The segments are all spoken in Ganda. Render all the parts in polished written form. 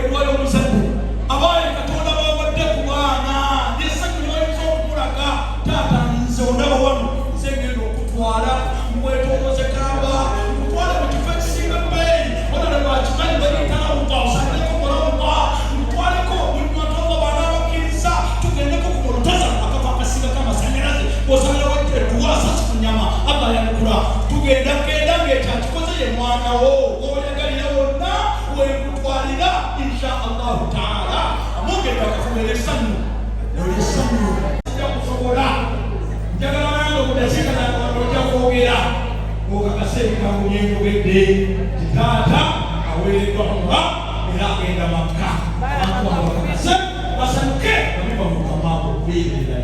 weweddwayo omuzadde abaye Katonda bawadde ku baana n'essanyu ly'oyinza okulaga taata nze ondaba wano nze ngenda okutwala mubwetoogoze kaaba mutwale mu kifo ekisinga ebbeeyi onale lwakimanyi bayitawuka osangeko mulawuka mutwaleko mulimatonga baana abakkiriza tugendeko ku mulutaza akava akasinga k'amasanyalaze bw'osanga waddeetuwaasa ku nyama agayanukula tugenda ng'ekyakikoze ye mwana wo gwoyagalira wonna wekutwalira insha allahu taala amugenda akafumera essanyu olessanyu ojja kusobola njagala nange okudasikanaaojja kwogera okakaseebikangu nyenjogedde kitaata aweereddwa muba era agenda makka abantu abo bakakase basanyuke bamiba mukamaako beerera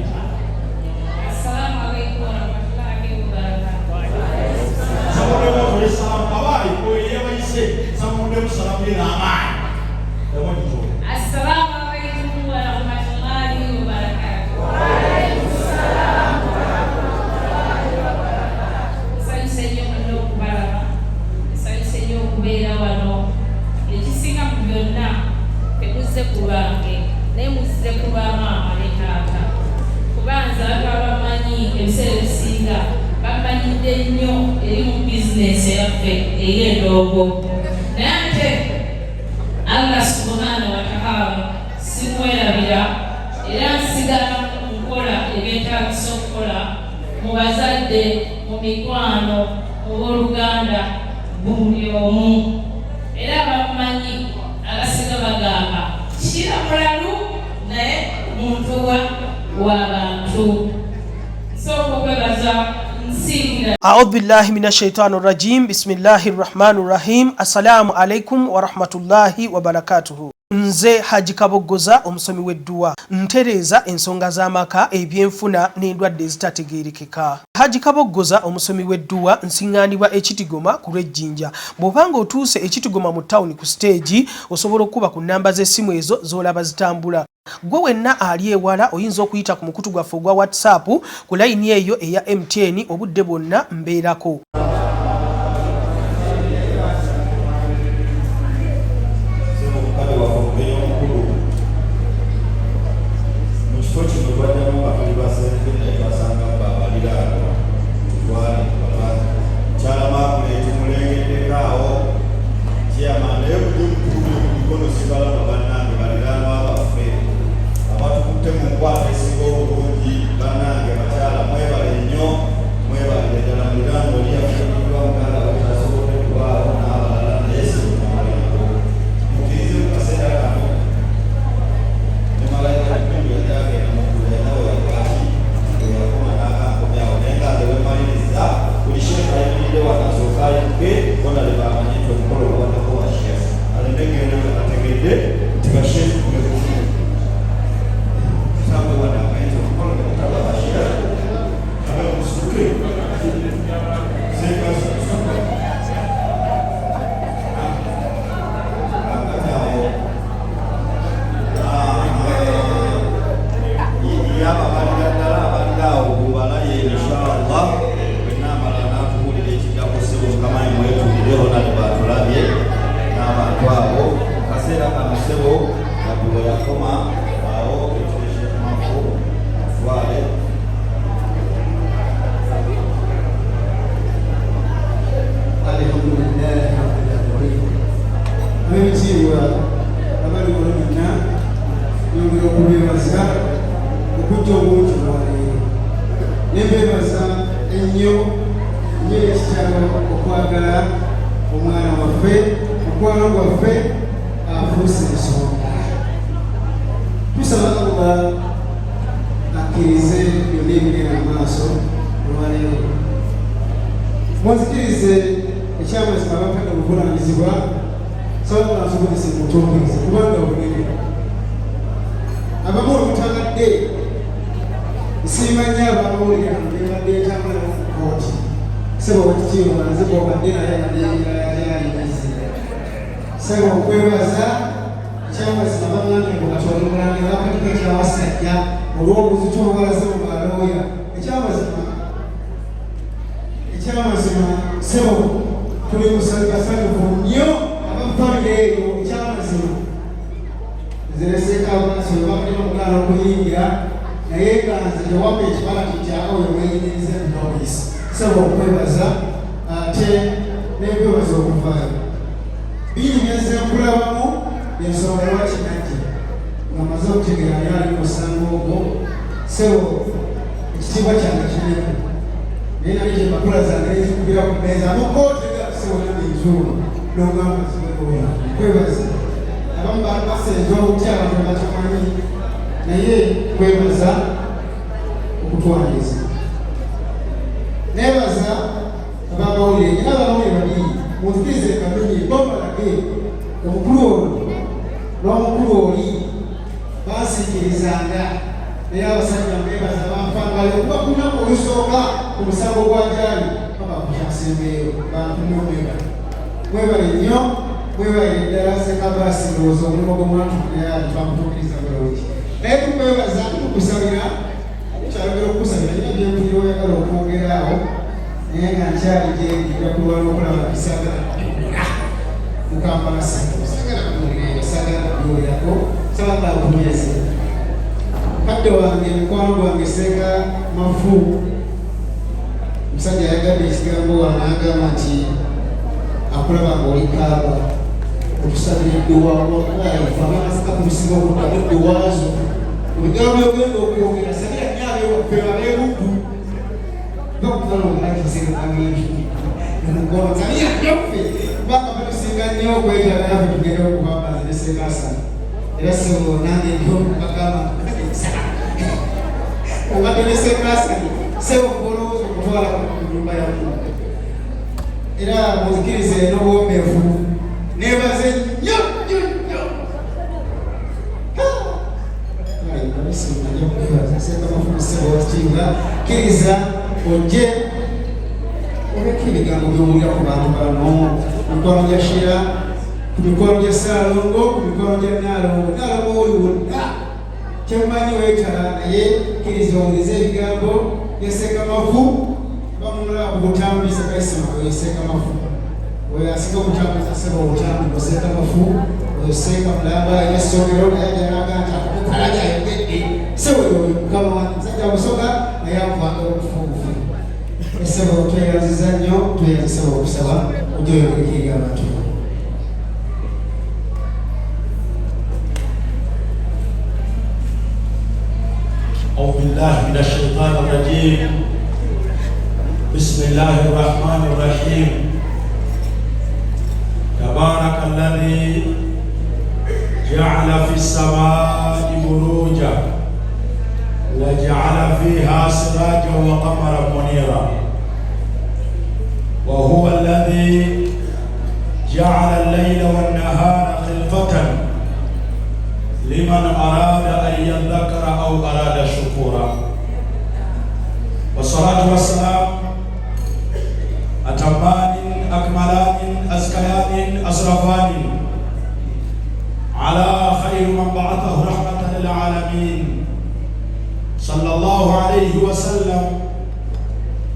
Assalamu alaikum warahmatullahi wabarakatuh. Samudewa tulisalamu abaali oye bayise samudewa salamu n'amaanyi yamujjo Assalamu alaikum warahmatullahi wabarakatuh. Wa alaikum salaam wa rahmatullahi wa barakatuh. Nsanyuse nnyo muno okubalaba, nsanyuse nnyo okubeera wano. Ekisinga mu byonna tekuzze ku lwange naye muzze ku ba maama ne taata. Kubanza abamanyi ebiseera ebisinga bamanyidde nnyo eri mu bizinesi yaffe ey'endoogo. Naye ate Allah subhanahu wa ta'ala simwerabira era nsigala nkola ebyetaagisa okukola mu bazadde, mu mikwano, mu booluganda, buli omu. Era bamanyi abasinga bagamba kira mulalu naye muntu w'abantu. Nsooka okwebaza nsingira. A'udhu billahi minash shaitani rajim. Bismillahir rahmanir rahim. Assalamu alaikum wa rahmatullahi wa barakatuhu. Nze Haji Kaboggoza omusomi w'edduwa ntereeza ensonga z'amaka ebyenfuna n'endwadde ezitategeerekeka. Haji Kaboggoza omusomi w'edduwa nsiŋŋaanibwa Ekitigoma ku Lwejjinja. Bw'obanga otuuse Ekitigoma mu ttawuni ku siteegi osobola okuba ku nnamba z'essimu ezo z'olaba zitambula. Gwe wenna ali ewala oyinza okuyita ku mukutu gwaffe ogwa WhatsApp ku layini eyo eya MTN obudde bwonna mbeerako. abakazi bakadima omugala okuyingira naye ganze tewampa ekibala kityawo yeweyiniriza ebinobisi saba okwebaza ate n'ebyebaza okuvaayo biri byenze nkulabamu ensonga lwaki najja ngamaze okutegera naye ali musango ogwo sebo ekitiibwa kyange kiriku naye nali gyembakula zange nezikubira ku meeza mukootega sebo nanenzuulu nogamba ziweoya kwebaza abamu basenza obutya abantu batamanyi naye kwebaza okutwaliza nebaza abamawulire nyina abamawulire babiri munzikirize kamenyi bomalage omukulu ono n'omukulu oli bansikirizanga naye abasajja mbebaza banfangale okuba ku lunaku olusooka ku musango gwa jaali paka kukyasembeeyo bantunomweba mwebale nnyo mwebale ddala sekabaasi ndowooza omulimu gw'omwantukunayaali twamutuukiriza bulungi naye tukwebaza tukusabira kyalogera okusabira nyina byempulira oyagala okwongeraawo naye nga nkyali gyendiga kulwala okulaba bisagala mukampala sagala kuwulira sagala kuwulirako sabanga akunyeze kadde wange mukwano gwange Senga Mafu musajja yagadde ekigambo wanagamba nti akulaba ngaolikaaba otusabira eddowa abaasika ku bisinga okuddamu eddowaazo ebigambo byogenda okwogera sabira nyabe waffe abeebuddu bakugala omulakisengaangi mukono sabira byaffe kubanga batusinga nnyo okwetaaga naffe tugenda okubambaza ne Sengasana era sebo nange ndyokubagamba obadde ne Sengasana sebo kuolowooza okutwala ku nyumba ya Mungu era muzikirize n'obwomeefu nebaze nnyo nnyo nnyo Senga Mafu sebo wakitiibwa kkiriza ojje oleka ebigambo byowulira ku bantu bano ku mikwano gya Shira ku mikwano gya Saalongo ku mikwano gya Naalongo oli wonna kyemmanyi weetala naye kkiriza owulize ebigambo bya Senga Mafu bamulaba ku butambuliza kaisima oyo Senga Mafu oyo asinga okutambuliza seba obutambuliza Senga Mafu oyo Senga mulamba alina essomero naye ajalaga nti akukala gyayogedde sebo oyo mukama wange musajja musoga naye akuvanga obufuufu esebo tweyaziza nnyo tweyazisaba okusaba ojja oyogerekirira abantu أعوذ بالله من الشيطان الرجيم بسم الله الرحمن الرحيم تبارك الذي جعل في السماء بروجا وجعل فيها سراجا وقمرا منيرا وهو الذي جعل الليل والنهار خلفة لمن أراد أن يذكر أو أراد شكورا والصلاة والسلام أتمان أكملان أزكيان أشرفان على خير من بعثه رحمة للعالمين صلى الله عليه وسلم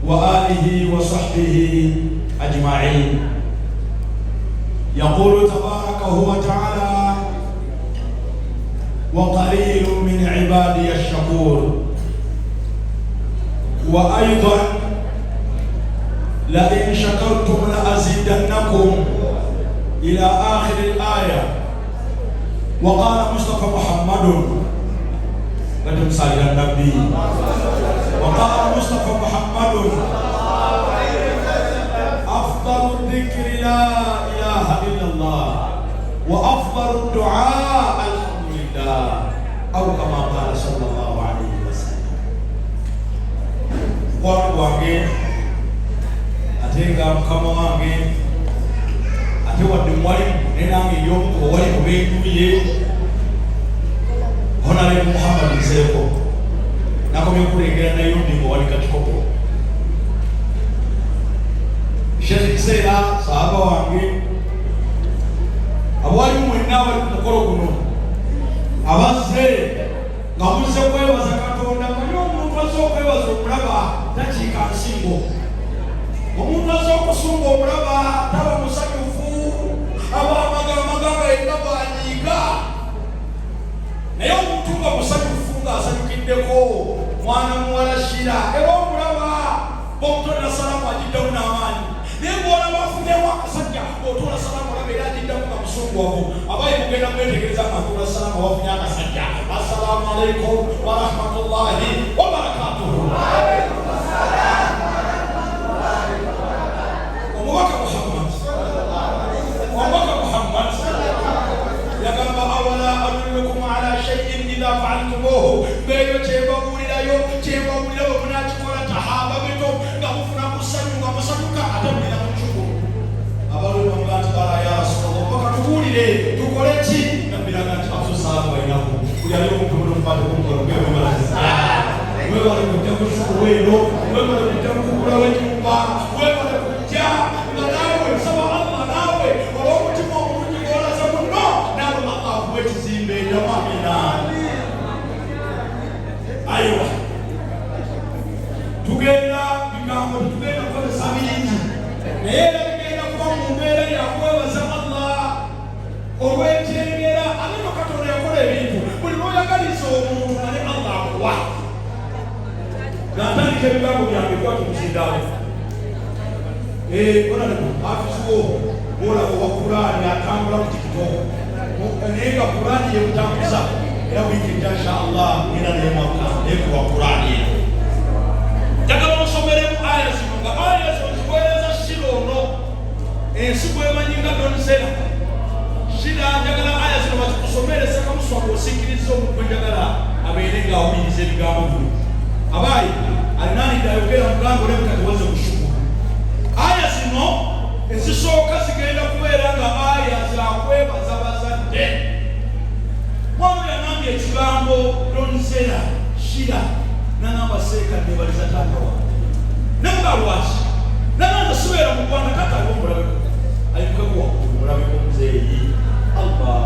وآله وصحبه أجمعين. يقول تبارك وتعالى وقليل من عبادي الشكور. وأيضا لئن شكرتم لأزيدنكم إلى آخر الآية. وقال مصطفى محمد قدم صلى النبي وقال مصطفى محمد أفضل الذكر لا إله إلا الله وأفضل الدعاء الحمد لله أو كما قال صلى الله عليه وسلم. وانغي أتيغا كما وانغي أتيوا دموالي ننامي يوم ووالي وبيتوية Honorable Muhammad Nzeko nakomye okulegera naye ndingo wali kakikopo Sheikh Kiseera sahaba wange abwali mwenna bali ku mukolo guno abazze nga muzze kwebaza Katonda manyi omuntu azze okwebaza omulaba takiika nsingo omuntu azze okusunga omulaba taba musanyufu aba amagamba yenna bwanyiika naye shira era omulaba bw'omutonda salaamu agiddamu n'amaanyi naye bw'olaba afunyewo akasajja otola salaamu olaba era agiddamu nga musongovu abayi kugenda kwetegereza nga atola salaamu wafunye akasajja assalaamu alaikum warahmatullahi wabarakatuhu omubaka Muhammad yagamba awala adullukum ala shay'in idha fa'altumuhu beyo kyebabulirayo bwe munakikola tahaba bito nga mufuna kusanyu nga musanyuka ate mulina mucuku abalwe bamugamba nti bala ya Rasulullah baka tubuulire tukole ki nabiraga nti afusalaamu balinaku buli ali omukono mupate kumukolo webale kujja kusuku weero webale kujja kukugulawo enyumba webale kujja nga naawe nsaba Allah naawe olw'omutima omulungi gwolaza muno naawe Allah akuwa ekizimbe enjamu amina ayiwa tugenda bigambo tugenda kukozesa bingi naye era bigenda kuba mu mbeera yakwebaza Allah olw'ekyengera alino Katonda yakola ebintu buli lw'oyagaliza omuntu naye Allah akuwa natandika ebigambo byange kwati muzindawo onaleko afisiwo olaba owa Kurani atambula mu TikTok naye nga Kurani yemutambuza era wiikidde inshallah ngenda naye mwaka naye kuwa Kurani njagala omusomeremu aya zino nga aya zino ziweereza shira ono ensi bwemanyi nga donzera shira njagala aya zino bazikusomerese kamuswanga osikiriza omutwe njagala abeere nga awuliriza ebigambo bino abayi alinanidde ayogera mugambo olabika tewaze kushuku aya zino ezisooka zigenda kubeera nga aya zakwebaza bazadde mwamu yanambye ekigambo donzera shira nanamba seeka nebaliza taata wange nemuga lwaki nananza sibeera mu Rwanda taata aliwo omulabeko ayinukeko waggulu mulabeko muzeeyi Allah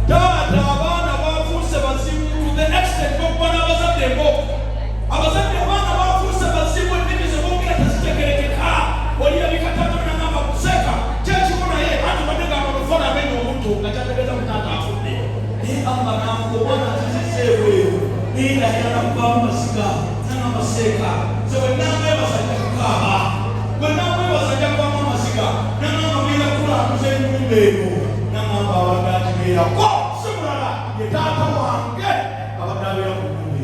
taata abaana bafuuse bazibu to the extent bokuba n'abazadde emboko abazadde abaana bafuuse bazibu ennimi ze boogera tezitegerekeka oliyabika taata nanamba kuseeka kyekiko naye anti badde gamba mufana amenya omuntu nga kyategeeza mu taata afudde naye Allah namba obwana azizizza ebweru nina yana kubamu masiga nanga maseka so wenamwe basajja kukaaba wenamwe basajja kubamu masiga nanga mbira kula kuze nyumbeeno nanga abadde beera ko simulala ye taata wange abadde abeera ku nyumbe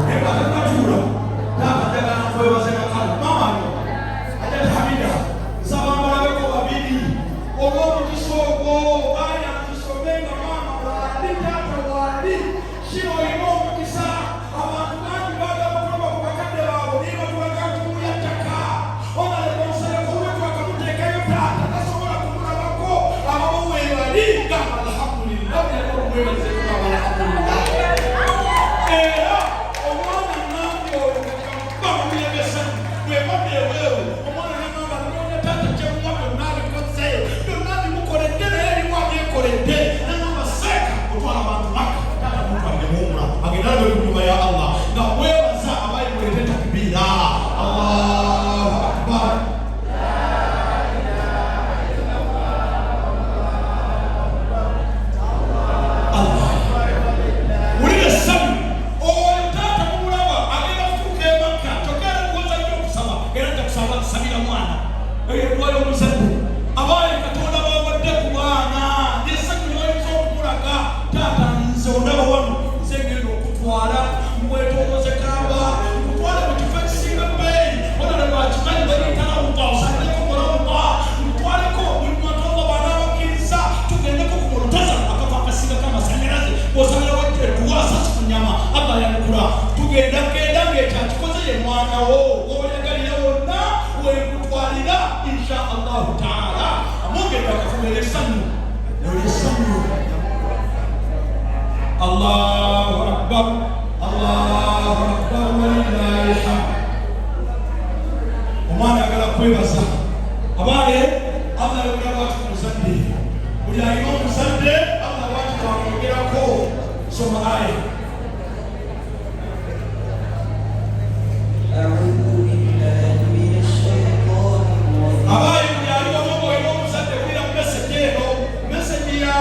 nebakakatula taakajagala nkwebazenga kale mamayo ajata hamida sabambalabeko babiri olw'omukisa ogwo aya nzisomenga maama waali taata waali kino olina omukisa abantu bangi baagala okuloba ku bakadde baabwe naye batulaga nti muyattaka onalekonsaleko wetwakamuteekayo taata tasobola kumulabako abamu webali gamba alhamdulillah byali okumwebazeekaba alhamdulillah era omwana nambi oyo bamumuyegesa webadde eweewo omwana nagamba noonya taata kyemuwa byonna abikozeeyo byonna bimukoledde naye erimu abyekoledde nagamba seeka otwala abantu maka taata muntu agemuwumula agenda nabe ku nyumba ya Allah nga weebaza abayi mulete takbiira Allahu akbar wulira essabu oyo taata mumulaba agenda kutuuka e Makka togenda kuwoza nnyo okusaba era nja kusaba tusabira mwana eyo edwala omuzadde abaali Katonda bawadde ku baana lyessanyu ly'oyinza okumulaga taata nze ondaba wano nze ngenda okutwala mubwetoogoze kaaba mutwale mu kifo ekisinga ebbeeyi onale lwakimanyi baliyitarawuba osaleko mulawuba mutwaleko mulimatooga baana abakkiriza tugendeko ku mulutaza akava akasinga k'amasanyalaze bw'osalira wadde tuwaasasi ku nyama Allah yanukula tugenda ng'ekyakikoze ye mwana wo gwoyagalira wonna wekutwalira insha Allahu taala amugenda akafumira essanyu essanyu Allahu akbar Allahu akbar walillahi alhamd omwana ayagala kwebaza abaale Allah ayogera lwaki ku muzadde buli alina omuzadde Allah lwaki twamwogerako soma aya abaali buli aliwo n'omwoyo n'omuzadde kulira mu meseji eno meseji ya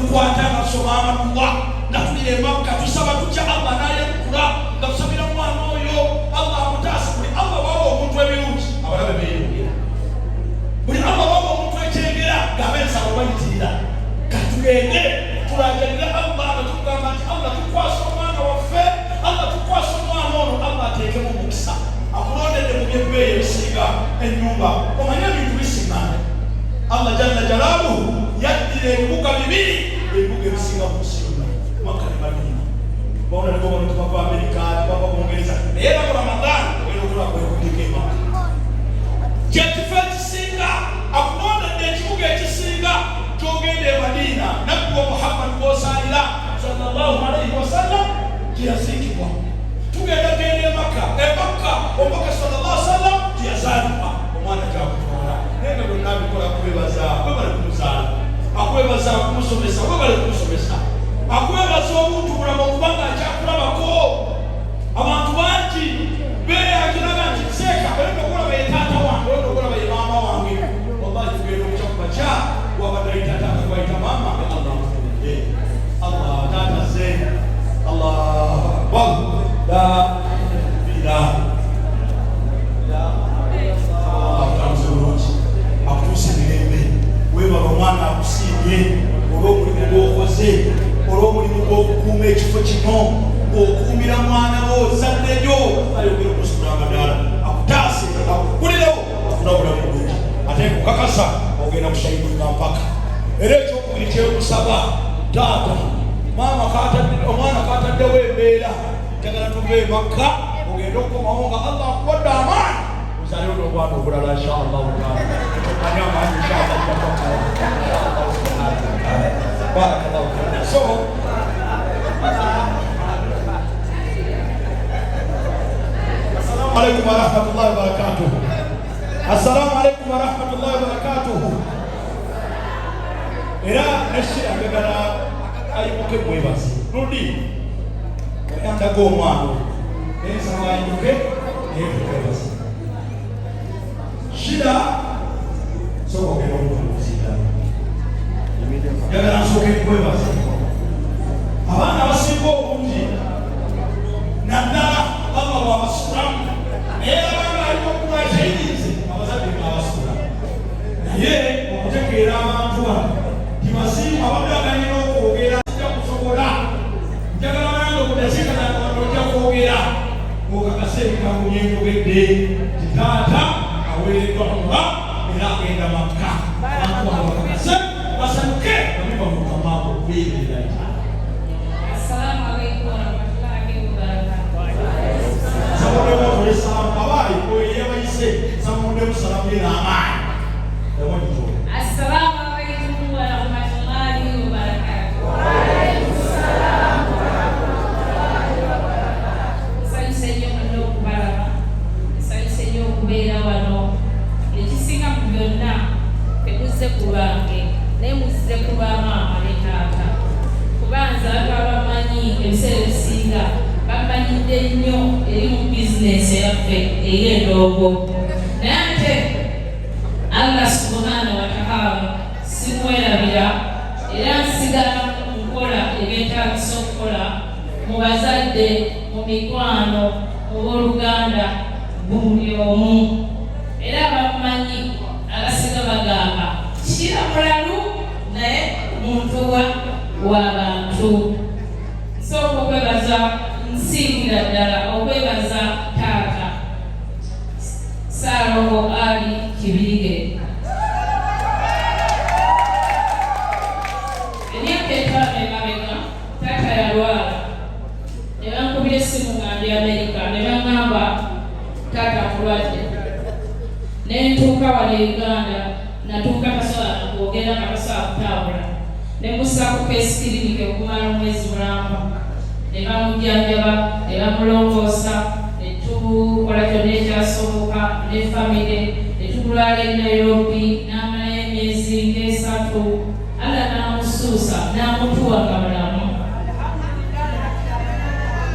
tukwata nga tusoma amatuwa nga tulira emakka tusaba tutya Allah nayekula nga tusabira mwana oyo Allah amutaasa buli Allah waaba omuntu ebirungi abalabe beeyongera buli Allah waaba omuntu ekyengera ng'abensabo bayitirira katugende tulajanire Allah nga tukugamba nti Allah tukwasa omwana waffe Allah tukwasa omwana ono Allah ateekemu omukisa akulondedde mu byebbeeyi ebisinga ennyumba omanye ebintu bisiŋŋaane Allah jalla jalaaluhu yaddira ebibuga bibiri ebibuga ebisinga mu nsi yonna Makka ne Madina bona ne bonna tubava Amerika tubava Bungereza naye era mu Ramadaan ogenda okulaba kwekuddika emakka kyekifo ekisinga akulondedde ekibuga ekisinga kyogenda e Madina nabbi wa Muhammad gw'osaanira sallallahu alaihi wasallam gyeyaziikibwa tugenda genda emakka omubaka sallallahu alaihi wasallam gyeyazaalibwa omwana gyakutwala naye nga byonna abikola kwebaza kwebale kumuzaala akwebaza kumusomesa kwebale kumusomesa akwebaza omuntu mulama okubanga akyakulabako abantu bangi beeyagiraga nti seeka olenda okulaba ye taata wange olenda okulaba ye maama wange wallahi tugenda okukyakubaca wabadde ali taata akagwaita maama Allah mutulidde Allah taata ze Allah akbar la ilaha akutuusa emirembe weebaba omwana akusiimye olw'omulimu gw'okoze olw'omulimu gw'okukuuma ekifo kino ng'okuumira mwana wo zadde lyo ayogera okusukulanga ddala akutaase akukulirewo akulabulamu bulungi ate kukakasa ogenda kushayidinga mpaka era ekyokubiri kyekusaba taata maama omwana kataddewo embeera njagala tuve emakka ogenda okukomawo nga Allah akuwadde amaanyi uzalewo n'obwana obulala inshallah ani amaanyi inshallah barakallahu fiik so assalamu alaikum warahmatullahi wabarakatuh assalamu alaikum warahmatullahi wabarakatuh era neshira njagala ayimuke mwebazi ludi oyandaga omwana ensaba ayimuke neyetukwebazi shida sokogera omutuluzira njagala nsooke kwebazi abaana abasinga obungi naddala Allah bwabasulamu naye abanga alina okuba shaidize abazadde ng'abasula naye okutegeera abantu bano tibasiima abaddaganira okwogera sijja kusobola njagala bange okudakiika nabantu ojja kwogera okakasa ebigambo byenjogedde ti taata aweereddwa muba era agenda makka abantu bano bakakase basanyuke bamuba mukamaako okubeerera etaata Assalamu alaikum warahmatullahi wabarakatuh. Samude wa salam abai ko yebayise samude salam ina amai Assalamu alaikum warahmatullahi wabarakatuh. Wa alaikum salam warahmatullahi wabarakatuh. Saisenyo ndo kubarama. Saisenyo kubeera wano. Ekisinga mu byonna temuze kulwange naye muzize kuba maama ne taata. Kubanza abamanyi ebiseera ebisinga bamanyidde nnyo eri mu bizinesi yaffe ey'endoogo naye ate Allah subhanahu wa ta'ala simwerabira era nsigala nkola ebyetaagisa okukola mu bazadde mu mikwano mu booluganda buli omu era bamanyi abasinga bagamba kira mulalu naye muntu w'abantu nsooka okwebaza nsingira ddala okwebaza taata Saalongo Ali Kibirige emyaka etaano emabega taata yalwala ne bankubira essimu nga ndi Amerika ne baŋŋamba taata mulwadde ne ntuuka wano e Uganda natuuka kasobola kwogera nga tasobola kutambula ne mussaako keesikirinike okumala omwezi mulamba ne bamujjanjaba ne bamulongoosa ne tukola kyonna ekyasoboka ne famire ne tulwala e Nairobi n'amalayo emyezi ng'esatu Allah n'amusuusa n'amutuwa nga mulamu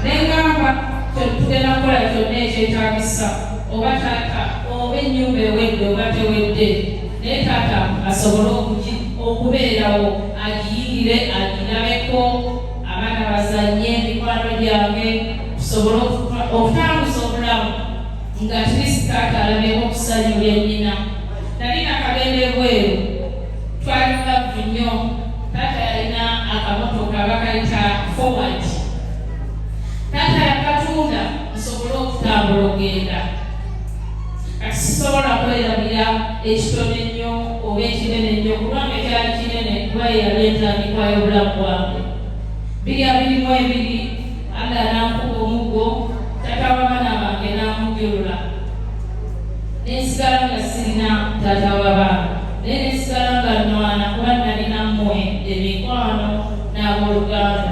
ne ngamba tugenda kukola kyonna ekyetaagisa oba taata oba ennyumba ewedde oba tewedde naye taata asobole okubeerawo agiyingire agirabeko abaana bazanye emikwano gyange tusobole okutambuza obulamu nga tulisitaata alabyeko okusanyu lyennyina. Nali nakagenda ebweru twali mulavu nnyo. Taata yalina akamotoka bakayita forward. Taata yakatunda nsobole okutambula ogenda. Kati sisobola kwerabira ekitono ennyo oba ekinene ennyo kubanga ekyali kinene kuba yali entandikwa y'obulamu bwange. 2 Alla nankuba omuggo taata w'abaana bange n'amujulula. Nensigala nga sirina taata w'abaana naye nensigala nga nwana kuba nalina mmwe emikwano n'abooluganda.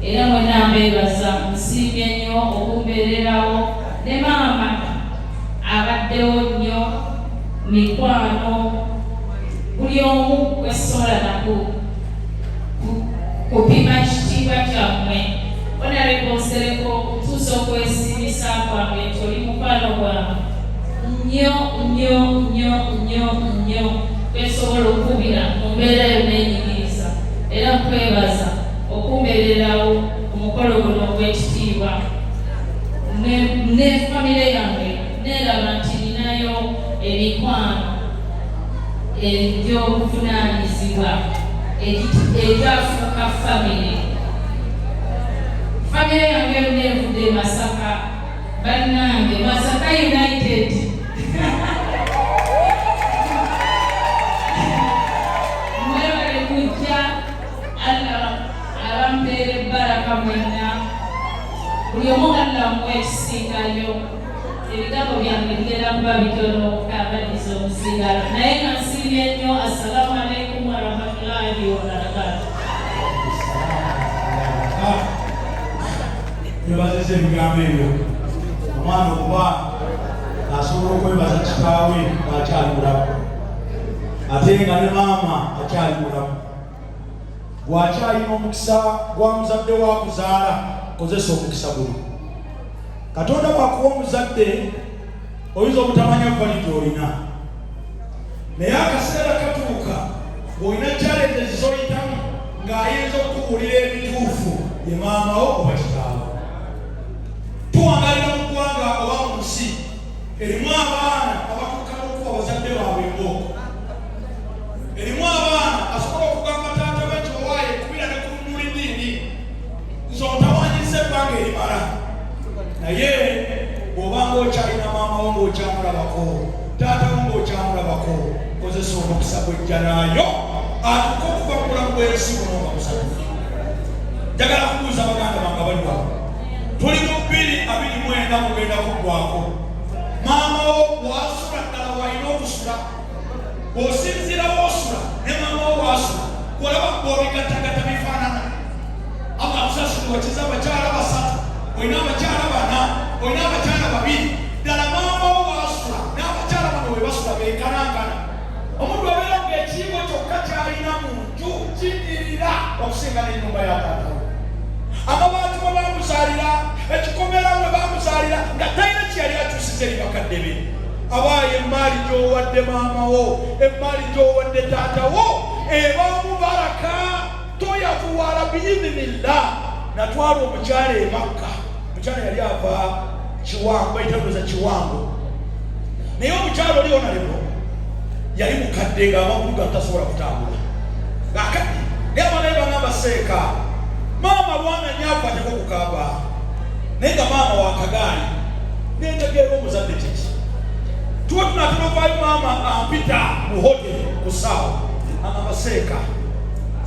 Era mwenna mbeebaza nsiimye nnyo okumbeererawo ne maama abaddewo nnyo mikwano buli omu kwesobola naku kupima kitiibwa kyammwe. Honorable Nsereko okutuusa okwesiimisa kwange nti oli mukwano gwange nnyo kwesobola okubira mu mbeera yonna enyigiriza era nkwebaza okumbeererawo ku mukolo guno ogw'ekitiibwa. Ne famire yange neeraba nti ninayo emikwano egy'obuvunaanyizibwa egyafuuka famire. Famire yange yonna evudde Masaka, bannange Masaka United. Mwebale kujja Allah abampeera ebbaraka mwenna buli omu Allah muwe ekisingayo. Ebigambo byange bigenda kuba bitono okukabadiza omusigalo naye nga nsiimye nnyo. Assalamu alaikum warahmatullahi wabarakatuh. Twebaziza ebigambo ebyo omwana okuba asobola okwebaza kitaawe ng'akyali mulamu ate nga ne maama akyali mulamu. Bw'akyalina omukisa gwa muzadde wakuzaala kozesa omukisa guno. Katonda bw'akuwa omuzadde oyinza obutamanya bbali gy'olina naye akaseera katuuka ng'olina challenges z'oyitamu ng'ayinza okukubuulira ebituufu ye maamawo oba kitaawo. Tuwangalira mu ggwanga oba mu nsi erimu abaana abatuuka n'okuwa abazadde baabwe embooko. Erimu abaana asobola okugamba taata we kyowaaye kubira ne ku nnulidiini nz'otawanyiza ebbanga erimala naye bw'obanga okyalina maamawo ng'okyamulabako taatawo ng'okyamulabako kozesa omukisa gw'ejja naayo atuuka okuva mu bulamu bw'ensi buno nga musanyufu. Njagala kubuuza baganda bange bali wano tuli mu 2029 mugenda kuggwako. Maamawo bw'asula ddala w'alina okusula bw'osinziira w'osula ne maamawo bw'asula olaba bw'obigattagatta bifaanana. Akusasula wakiza abakyala 3 olina abakyala 4 olina abakyala 2 ddala maamawo bw'asula n'abakyala bano bwe basula beekanangana. Omuntu abeera ng'ekiyigo kyokka ky'alina mu nju kinyirira okusinga n'ennyumba ya taatawe. Amabaati mwe bamuzaalira ekikomera mwe bamuzaalira nga talina kyeyali akyusiza eri bakadde be. Abaayi emmaali gy'owadde maamawo emmaali gy'owadde taatawo ebaamu baraka toyavuwala biidhinillah. Natwala omukyala e Makka. Omukyala yali ava Kiwango bayitaguza Kiwango naye omukyala oli onalebo yali mukadde ng'amagulu ga tasobola kutambula ng'akadde naye abaana be bagamba seeka maama lwana nnyo akwateko kukaaba naye nga maama wa kagaali nentegeera omuzadde kiki tuba tunatera ovaayo maama ampita mu hoteri ku ssaawa agamba seeka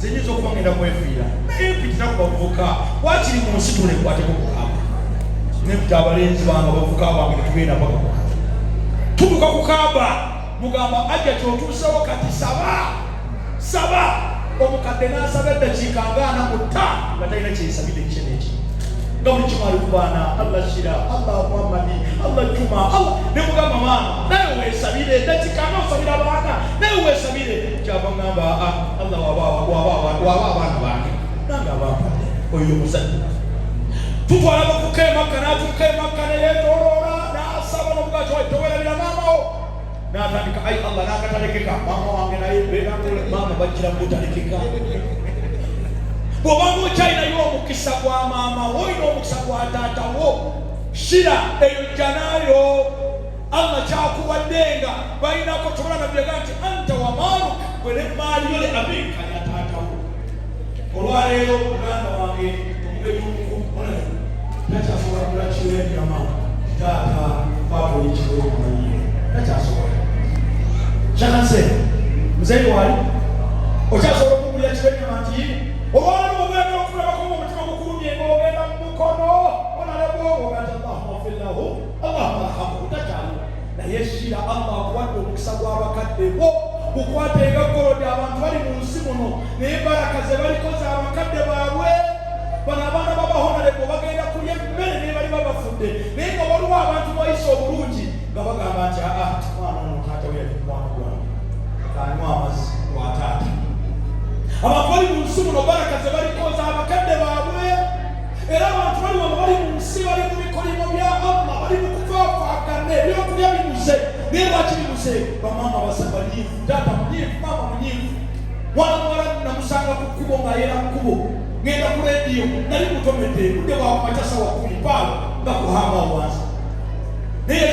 zenyinza okuba ngenda kwefiira naye mpitira ku bavubuka wakiri mu nsi tulekwateko kukaaba nekuti abalenzi bange abavubuka bange netugenda paka ku tutuuka ku kaaba mugamba ajja kyotuusewo kati saba omukadde n'asaba eddakiika nga 45 nga talina kyesabidde ekikene eki nga buli kimu ali kubaana Allah Shira Allah Muhammadi Allah Juma Allah ne mugamba maama naye weesabire eddakiika nga osabira abaana naye weesabire kyava ngamba Allah waba abaana bange nange abampadde oyo omuzadde. Tutwala bavuka e Makka n'atuuka e Makka ne yeetooloola n'asaba n'omugaati wawe towerabira maamawo n'atandika ai Allah n'akatalekeka maama wange naye beerangole maama bajjira mutalekeka bw'obanga okyalinayo omukisa gwa maama wo olina omukisa gwa taata wo shira eyo jjanaayo Allah kyakuwaddenga balinako kyobala nabyaga nti anta wa maaluk gwe n'emmaali yo le abika ya taata wo olwaleero muganda wange omugejuku takyasobola kula kiwe ennyama taata baabuli kiwe omumanyiye takyasobola kyakanse muzeeyi wali okyasobola okugulira kiwe ennyama nti olwaleero ogenda okulabako omutima gukulumye ng'ogenda mu mukono onalebwogogati allahumma fillahu allahumma arhamhu takyali naye shira Allah akuwadde omukisa gw'abakadde bo kukwatenga golodi abantu bali mu nsi muno naye baraka ze balikoze abakadde baabwe bano abaana babahonalebwa bagenda kulya emmere naye bali babafudde naye nga waliwo abantu bayisa obulungi nga bagamba nti mwana ono taata we yali mwana gwange kanywa amazzi wa taata abantu bali mu nsi muno baraka ze balikoze abakadde baabwe era abantu bali wano bali mu nsi bali mu bikolimo bya Allah bali mu kufaafagana ebyokulya bibuze naye lwaki bibuze bamaama basaba nyiivu taata munyiivu maama munyiivu mwana muwala namusanga ku kkubo ng'ayera kkubo ngenda ku rediyo nali mutomedde budde bwakumakyasa wakumi paalo nga kuhamba wansi naye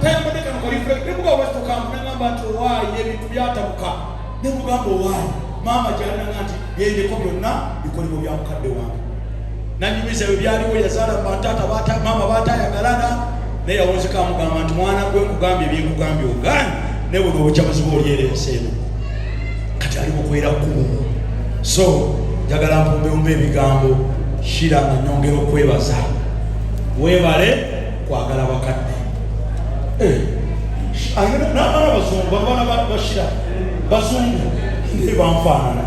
tayambadde kano kalifulek nemuga wasitokamu nagamba nti owaayi ebintu byatabuka nemugamba owaayi maama gyalinanga nti yendeko byonna bikolimo bya mukadde wange nanyumiza ebyo byaliwo yazaala mataata maama baatayagalana naye yawozeka amugamba nti mwana gwe nkugambye byenkugambye oganye naye bwe obukyamuzi bwolyereese eno kati ali mukwera kkubo so njagala mpumbembe ebigambo shira nga nyongera okwebaza weebale kwagala bakadde n'abaana bazungu abaana bashira bazungu ne banfaanana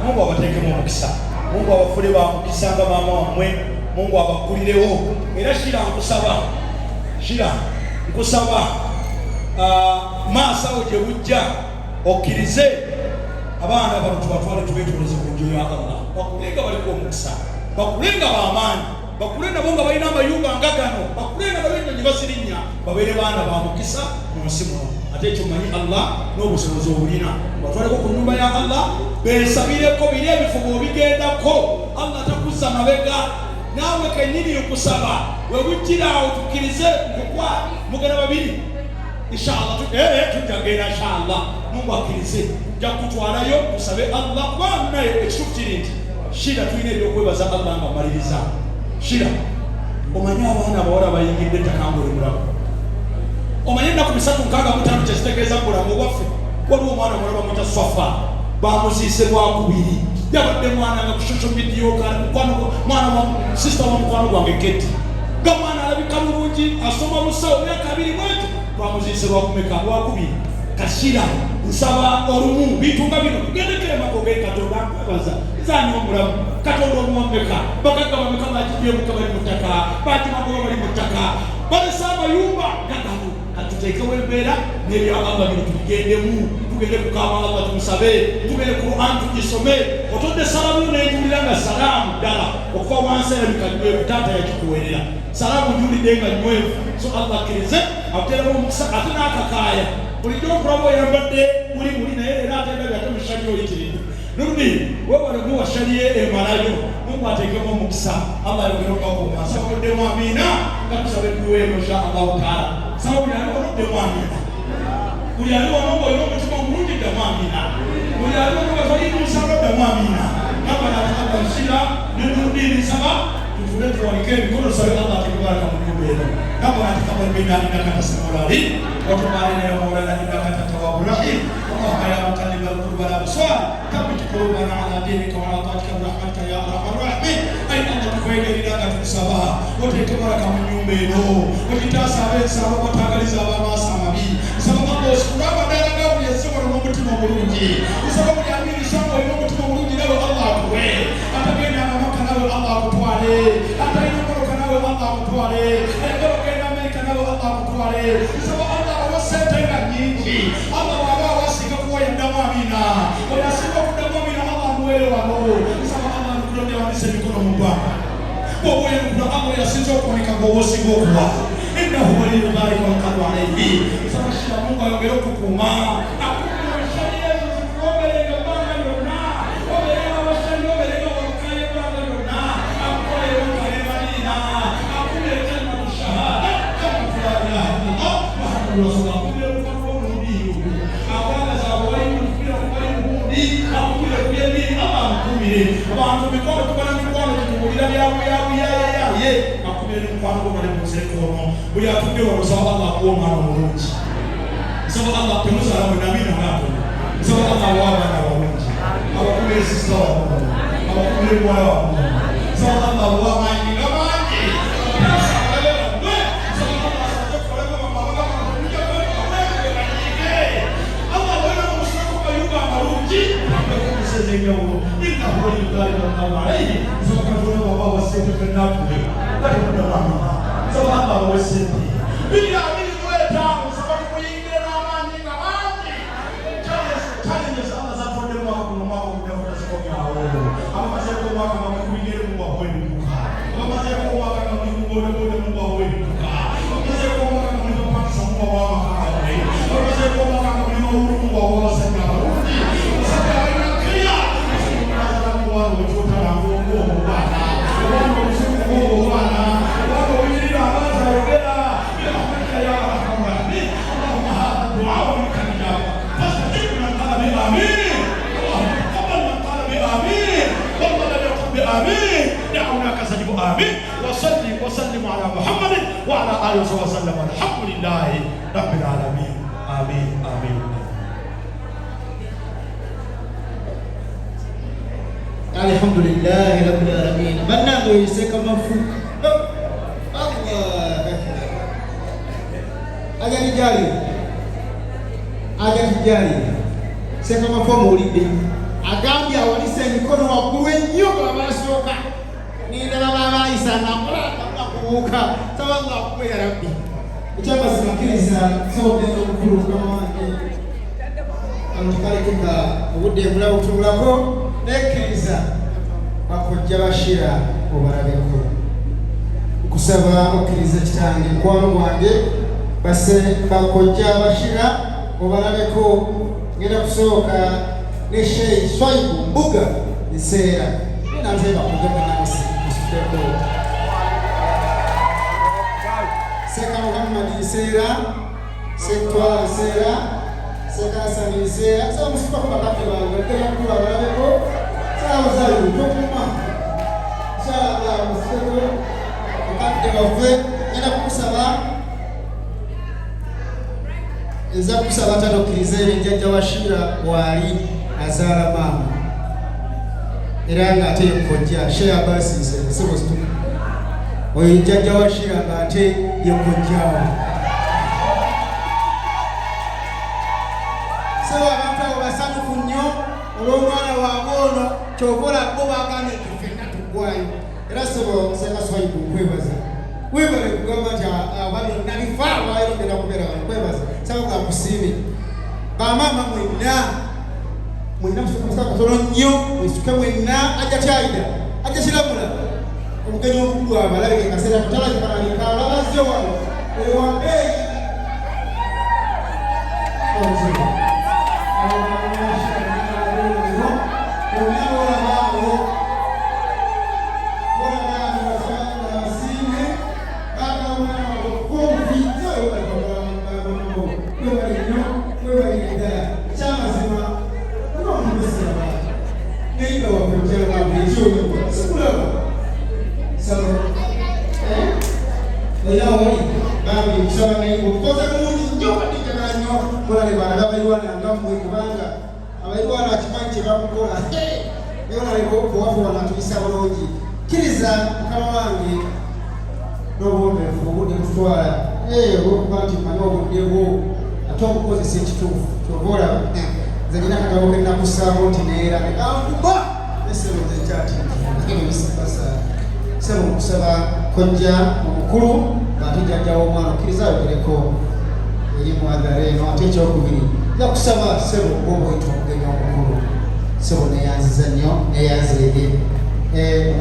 Mungu abateekemu omukisa Mungu abafule ba mukisa nga maama wammwe Mungu abakulirewo era shira nkusaba maasawo gye bujja okkirize abaana bano tubatwale tubeetoleze ku njo ya Allah bakulenga baliko omukisa bakulenga bamaanyi bakule nabo nga balina amayumba nga gano bakule nga babennyonyi basirinya babeere baana ba mukisa mu nsi muno ate ekyo manyi Allah n'obusobozi obulina batwaleko ku nnyumba ya Allah beesabireko biri ebifo bw'obigendako Allah takuzza mabega naawe kennyini okusaba we bujjiraawo tukkirize nkukwa mugenda babiri inshallah tujjagenda inshallah Mungu akkirize nja kutwalayo tusabe Allah kubanga naye ekituufu kiri nti shira tulina ebyokwebaza Allah nga maliriza shira omanyi abaana abawala bayingidde takangule mulamu omanyi ennaku 365 kyekitegeeza mu bulamu bwaffe waliwo omwana mulaba mwita Swafa bamuziise lwakubiri yabadde mwana nga ku social media mwana wa sister wa mukwano gwange Keti nga mwana alabika bulungi asoma musawo myaka 2 bwekyo bamuziise lwakumeka lwakubiri kashira nsaba olumu bitunga bino tugendekere makoge Katonda nkwebaza zani omulamu Katonda oluwambeka bakaga bameka bakibyebuka bali mu ttaka bakimagoba bali mu ttaka balesa amayumba gagamu katuteekewo embeera n'ebya Allah bino tubigendemu tugende kukaba Allah tumusabe tugende Quran tugisome otodde salamu n'enjulira nga salaamu ddala okuva wansi erabikanywevu taata yakikuweerera salaamu njulidde nga nywevu so Allah akkirize akuteeramu omukisa ate n'akakaaya bulijjo okulaba oyambadde muli naye era ate nga byate mu shaliyo oyitiridde nurudi webale muwa shaliye emalayo Mungu ateekemu omukisa Allah ayogerekakuma sababuddemu amiina nga tusabe tuweemu insha Allahu taala saba buli ali wanoddemu amiina buli ali wano ng'olina omutima omulungi ddamu amiina buli ali wano nga tolimu nsalo ddamu amiina nabana Allah nsira nenurudi nsaba tutule tuwanike emikono tusabe Allah ateekebaraka mu nnyumba eno nabana tikabbal minna innaka anta samiul alim وتب علينا يا مولانا انك انت التواب الرحيم اللهم يا مقلب القلوب والابصار ثبت قلوبنا على دينك وعلى طاعتك برحمتك يا ارحم الراحمين اي انت تكوين لنا كتسبها وتكبرك من يومينو وتتاسع بين سبب وتغليظ ما سامبي سبب الله سبحانه وتعالى يسمع المتم مرونجي سبب يامين سامو المتم مرونجي لو الله كوي اتبينا ما كان الله كوالي اتبينا ما كان الله كوالي اتبينا ما كان الله كوالي سبب sentenga nyingi Allah waba wasika kuwa yadamu amina oyasika kudamu amina Allah mwele wano saba Allah nukulonde wanise mikono mubaba kwa uwe nukula Allah yasinzo kwa nikagowosi gokuwa inna huwa wali yubarika wa qadu alayhi sasa shia Mungu ayongere kukuma akubira shari yesu zikuomele ngabanga yona obelega bashari obelega wakale banga yona akole wakale madina akubira kalima shahada kama la ilaha illallah muhammadur rasulullah akubira kwa mudiyo akala za wali mfira kwa mudi akubira kuyeni ama mkumire abantu bikono tukana mikono tukubira yawe ye akubira kwano bale musekono buya tude wa sawa Allah ko mara mulungi sawa Allah temuza na nabina ngapo sawa Allah wa bana wa mulungi abakubira sisa wa abakubira mwa wa sawa Allah wa manyi ngamanyi وسلم على محمد وعلى آله وسلم الحمد لله رب العالمين آمين آمين الحمد لله رب العالمين بنا يسك مفوق الله أجل جاري seka mafomu ulide agambya walise mikono wakuwe nnyo babasoka nindala babayisa nakola kubuuka tawanga okuwe ya rabbi ekyabazimakiriza sobogenda obukulu kama wange amutukalekeka obudde bula butulako nekkiriza bakojja bashira obalabeko kusaba okkiriza kitange mukwano gwange base bakojja bashira obalabeko ngenda kusooka ne Sheikh Swaibu Mbuga Niseera ninateba kujja nasi kusiteko Seka Muhammad Niseera Sekwa Niseera Seka Hassan Niseera sasa msipa kwa bakati wangu tena kula balabeko sawa zayo tokuma inshallah msiteko wakati wafe ngenda kusaba eza kusaba tatokiriza ebijjajja washira wali azaala maama era nga ate yekojja shea basise sibostu oyo jjajja washira nga ate yekojjawo sebo abantu abo basanyufu nnyo olw'omwana waabwe ono kyokola bo bagane tufenna tuggwayo era sebo seka Swaibu nkwebaza webale kugamba nti abano nabifaa bayongera kubeera bano kwebaza saba kusiimi bamama mwenna musaka katono nnyo mwisuke mwenna ajja kyayida ajja kiramula omugenyi omukulu abalabike kaseera tutalakikalanika alabazze wano ewambeeyi kiriza mukama wange n'obwomefu obudde kutwala olwokuba nti mmanyi obuddewo ate obukozesa ekituufu kyova olaba nze nina akatabo ke nakusaako nti neera nekankuba nesebo nze nkyatiibisibasa sebo okusaba kojja omukulu ate jjajjawo omwana okkiriza ayogereko eri mwadhara eno ate ekyokubiri ja kusaba sebo oba obwita omugenyi omukulu sebo neyanziza nnyo neyanzeege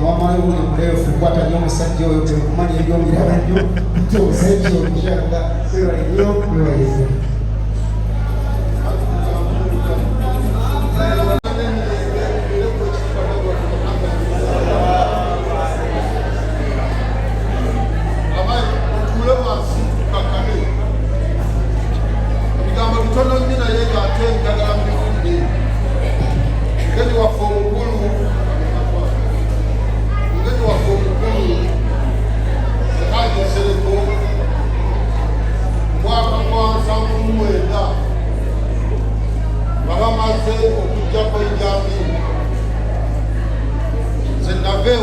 wamala buli muleefu kwata nnyo omusajja oyo tekumanya ebyomira nnyo nti omusajja omukyanga wewale nnyo wewaleze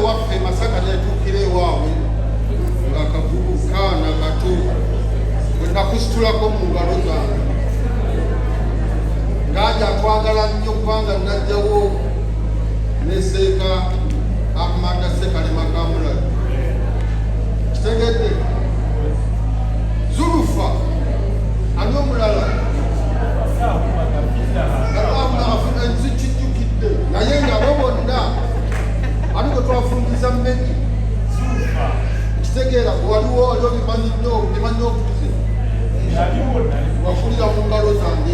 waffe Masaka netuukira ewaabwe ng'akavubukaana kato bwe nakusitulako mu ngalo zange ng'aja atwagala nnyo kubanga najjawo neseeka Ahmada Sekalema Kamulali kitegedde Zulufa ani omulala ensi kijjukidde naye nga bo bonna ani gwe twafungiza mmeki kitegeera waliwo aliwo bimanyi okutuze wakulira mu ngalo zange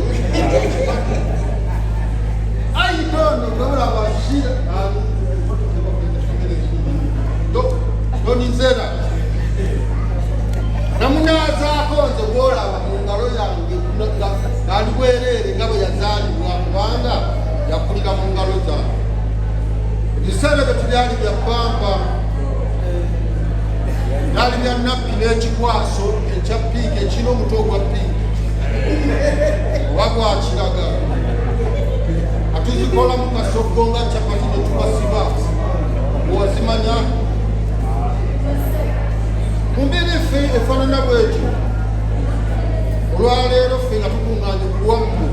ayitono gwebulaba toninzera namunaazaako nze bwolaba mu ngalo yange ali bwereere nga bwe yazaalibwa kubanga yakulira mu ngalo zange ebiseera bye tubyali bya bbamba byali bya nappi n'ekikwaso ekya piiki ekirina omutwe ogwa piiki oba gwa kiragala atuzikola mu kasoggo nga capati ne tubasiba owazimanya mu mbiri ffe efaanana bwetyo olwaleero ffe nga tukuŋŋaanye ku lwammu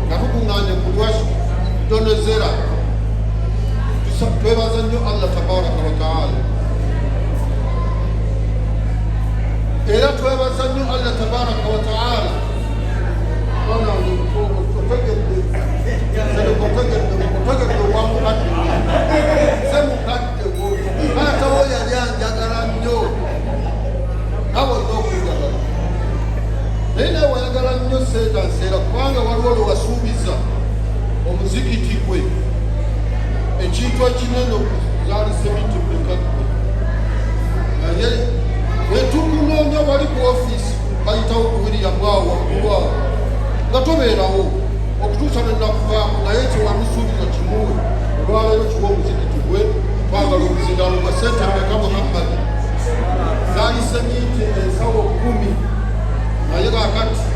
nga tukuŋŋaanye ku lwa donezera twebaza nnyo Allah tabaraka wa taala era twebaza nnyo Allah tabaraka wa taala otegedde wamukadde se mukadde atawo yali anjagala nnyo nawe olina okunjagala naye nawe wayagala nnyo seetanseera kubanga waliwo lwe wasuubiza omuzikiti gwe ekintu ekinene okuzaalisa ebintu bikakwe naye wetukunoonya wali ku ofiisi bayitawo kuwiriya bwawo waggulwawo nga tobeerawo okutuusa nenakuvaamu naye kyewamusuubiza kimuwe olwaleero kiwa omuzikiti gwe twagala omuzindalo gwa sente meka Muhammadi zaalisa minti ensawo 10 naye kakati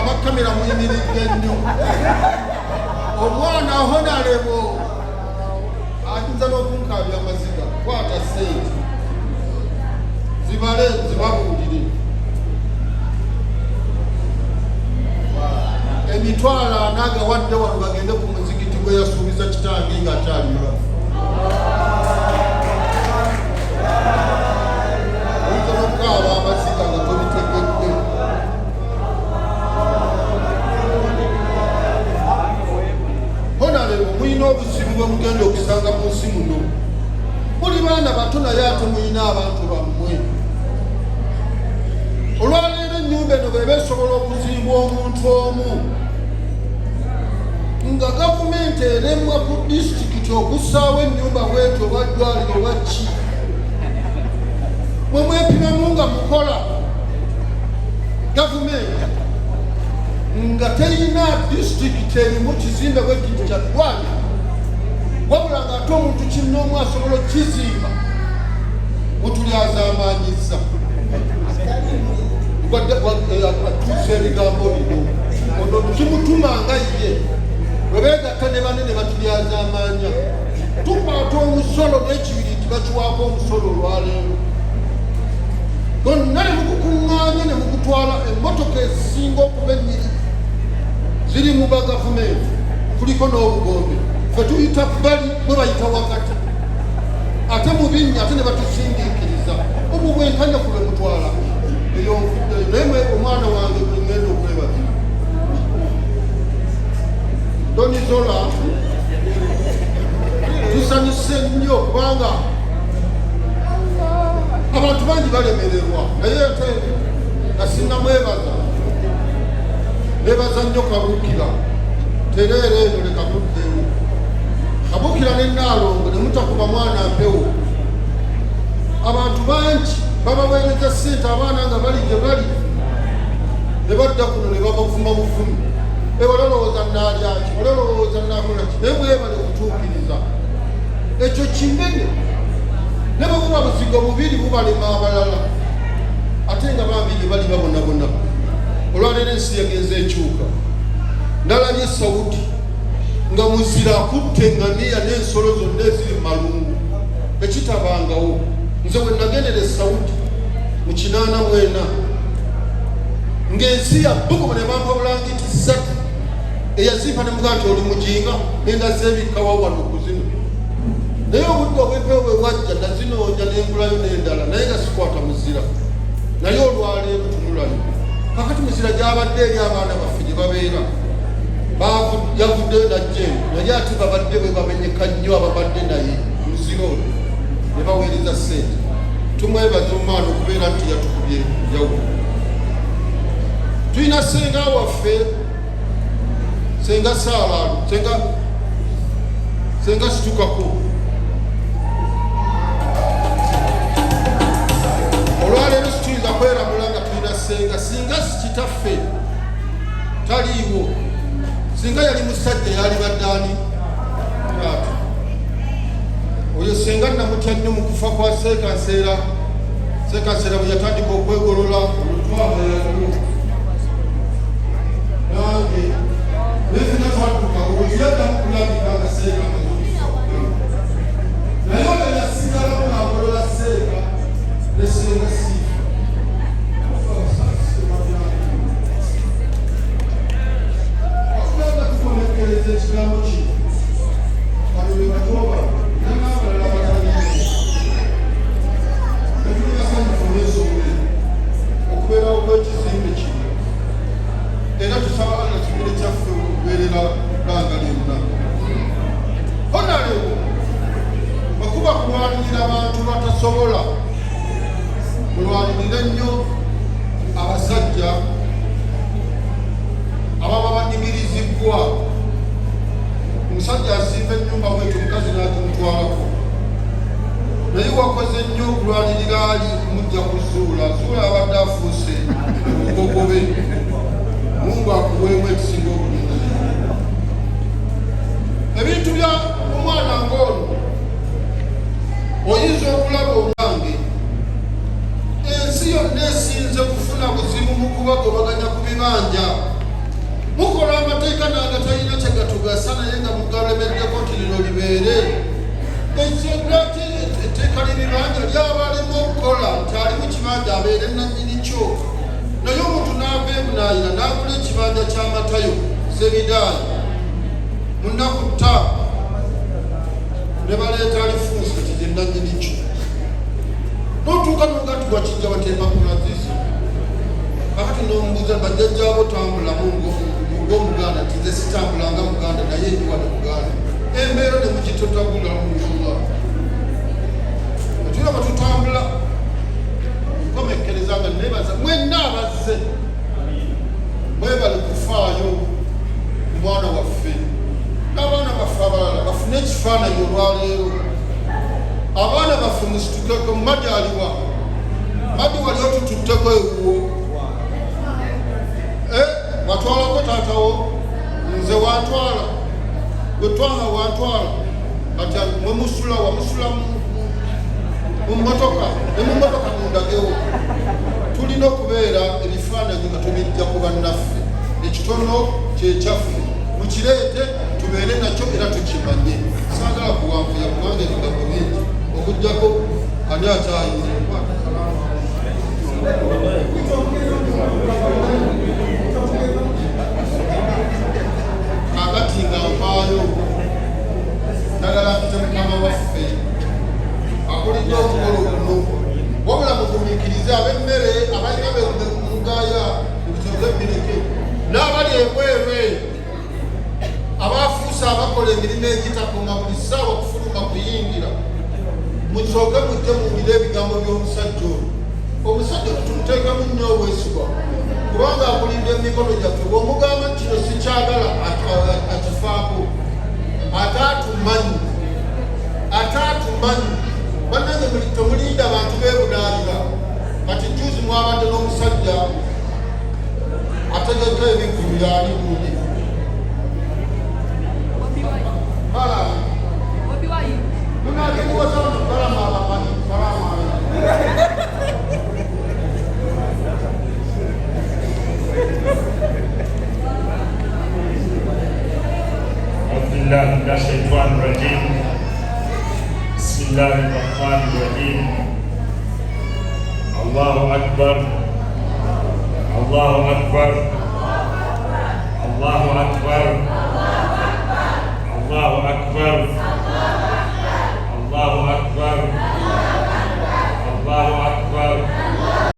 abakamera muyimiridde nnyo omwana ahonalebo ayinza n'okunkaabya amaziga kwata sente zibale zibabuulire emitwalo 4 agawadde wano bagende ku muzikiti gwe yasuubiza kitange nga akyali mulamu oyinza n'okukaaba amaziga nga tobitegedde honalebo muyina obuzibu bwe mugenda okusanga mu nsi muno muli baana bato naye ate muyina abantu bammwe olwaleero ennyumba eno bweba esobola okuziibwa omuntu omu nga gavumenti eremwa ku disitulikiti okussaawo ennyumba bwetyo oba ddwaliro oba ki mwe mwepimamu nga mukola gavumenti nga terina disitulikiti erimu kizimbe bwe kintu kya ddwaliro wabula nga ate omuntu kinnoomu asobola okukizimba mutulyazaamaanyiza atuusa ebigambo bino ono tukimutuma nga ye webeegatta ne banene batulyazaamaanya tukwata omusolo n'ekibiri nti bakiwaako omusolo olwaleero gonna ne mukukuŋŋaanya ne mukutwala emmotoka ezisinga okuba ennyiri ziri mu bagavumenti kuliko n'obugombe fe tuyita bbali bwe bayita wakati ate mu binnya ate ne batusindiikiriza obwo bwenkanya ku lwe mutwala eyo naye omwana wange bwe ngenda okwebaza Donizola tusanyuse nnyo kubanga abantu bangi balemererwa naye ate nasinna mwebaza nebaza nnyo Kabuukira tereera eno leka tuddeyo Kabuukira ne Naalongo ne mutakuba mwana mpewo abantu bangi babaweereza ssente abaana nga bali gye bali ne badda kuno ne babavuma buvumi walolowooza naalyaki walolowooza naakolaki naye bwebale okutuukiriza ekyo kinene ne bwe buba buzigo bubiri bubalema abalala ate nga bambi gye bali babonabona olwaleero ensi yagenza ekyuka ndalabye Saudi nga muzira akutte engamiya n'ensolo zonna eziri mu malungu ekitabangawo nze we nagendera e Saudi mu 1984 ng'ensi ya Bukoba ne bampa bulangiti 3 eyazimpa ne mugaa nti oli mujinga nenda zeebikkawa wano kuzino naye obudde obwempewo bwe bwajja nazinoonya n'engulayo n'endala naye nga sikwata muzira naye olwaleero tunulayo kakati muzira gy'abadde eri abaana baffe gye babeera yavuddeyo najjeeno naye ate babadde bwe bamenyeka nnyo ababadde naye muzira olwo ne baweereza ssente tumwebaza omwana okubeera nti yatukubye njawulo tulina senga waffe senga Saalaalo senga Situkako olwaleero situyinza kweramula nga tulina senga singa sikitaffe taliiwo singa yali musajja yali baddaani taata oyo senga namutya nnyo mu kufa kwa Seekanseera bwe yatandika okwegolola olutwala nange nezina twatuka oluyadda mukulabika nga Seeka naye oyo yasigalamu ng'agolola Seeka ne senga Siifa okubanga tukomekereza ekigambo kino kalole Katoba n'abalala bataliimu netuli basanyufu n'ensonga okubeerawo kw'ekizimbe kino era tusaba nga kibire kyaffe okubeerera bbanga lyonna honalewo bakuba kulwanirira abantu batasobola mulwanirire nnyo abasajja ababa banyimirizibwa omusajja asimba ennyumba bwetu omukazi n'agimutwalako naye wakoze nnyo okulwanirira ali mujja kuzuula abadde afuuse obugogobe Mungu akuweemu ekisinga obulungi ebintu bya omwana ng'ono oyinza okulaba omulange ensi yonna esinze kufuna buzibu mu kubagobaganya ku bibanja mukola amateeka n'agatalina kye gatugasa naye nga mugalemeddeko nti lino libeere etteeka ly'ebibanja lyabalemu okukola nti ali mu kibanja abeere nannyini kyo naye omuntu n'ava ebunaayira n'agula ekibanja ky'amatayo Zebidaani mu nnaku 5 ne baleeta alifunsi nti gye nannyini kyo n'otuuka n'ogatugwa kijja batempapula zizo kakati n'omubuuza bajjajjaabo tambulamu ng'omuganda nti nze sitambulanga Muganda naye ndi wano Muganda embeera ne mugitotagula munyumba etulaba batutambula nkomekkereza nga nebaza mwenna abazze mwebale kufaayo omwana waffe n'abaana baffe abalala bafune ekifaananyi olwaleero abaana baffe musitukeko Madi aliwa Madi wali otututteko ewuwo watwalako taatawo nze wantwala gwetwaha wantwala kati mwemusula wamusula mu mmotoka ne mu mmotoka mundagewo tulina okubeera ebifaananyi nga tubijja ku bannaffe ekitono kyekyaffe mukireete tubeere nakyo era tukimanye saagala kuwanvuya kubanga ebigambo bingi okugjako ani akyayinza kakati nga mpaayo nagala mpite Mukama waffe nnyo omukolo guno wabula mugumiikirize ab'emmere abalina bekumugaya ebitooke ebireke n'abali ebweru abafuusa abakola emirimu egitakoma buli ssaawa kufuluma kuyingira musooke mujje muwulire ebigambo by'omusajja oyo omusajja tumuteekemu nnyo obwesigwa kubanga akulidde emikono gyaffe bw'omugamba kino sikyagala akifaako ate atumanyi bannange temulinda abantu beebudaalira kati juzi mwabadde n'omusajja ategeka ebiggulu yaali buubi Bismillahirrahmanirrahim. Allahu Akbar. Allahu Akbar. Allahu Akbar. Allahu Akbar.